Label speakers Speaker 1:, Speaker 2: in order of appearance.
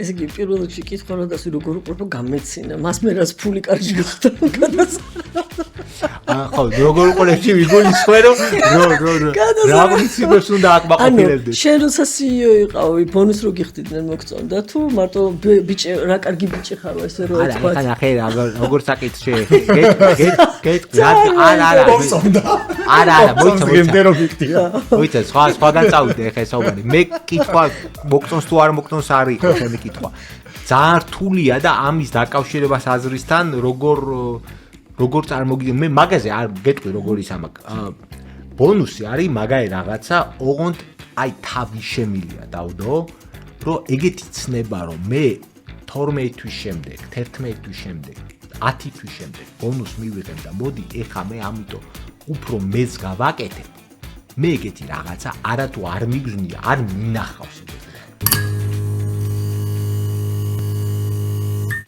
Speaker 1: ესე იგი პირველ რიგში კითხვა რა დასი როგორ უყურებ გამეცინა მას მე რაც ფული კარგი გახდა
Speaker 2: ხო როგორ უყურებში ვიგულისხმე რომ რა პრინციპებს უნდა აკმაყოფილებდეს
Speaker 1: შენ როცა CEO იყავი ბონუს რო გიხდიდნენ მოგწონდა თუ მარტო ბიჭი რა კარგი ბიჭი ხარო ესე რო ეთქვა
Speaker 2: არა ხე როგორ საკითხი არა მოიცა სხვაგან წავიდე ხე საუბარი მე კითხვა მოგწონს თუ არ მოგწონს არის ხო ჩემი კითხვა ძალიან რთულია და ამის დაკავშირებას აზრისთან როგორ წარმოგიდგენ მე მაგაზე არ გეტყვი როგორ ის ამაკ ბონუსი არის მაგარი რაღაცა ოღონდ აი თავი შემილია დავდო რომ ეგეთი ცნება რომ მე 12 თვის შემდეგ 11 თვის შემდეგ 10 თვის შემდეგ ბონუს მივიღებ და მოდი ეხა მე ამიტომ უფრო მეც გავაკეთებ მე ეგეთი რაღაცა არათუ არ მიგზნია არ მინახავს ეგეთი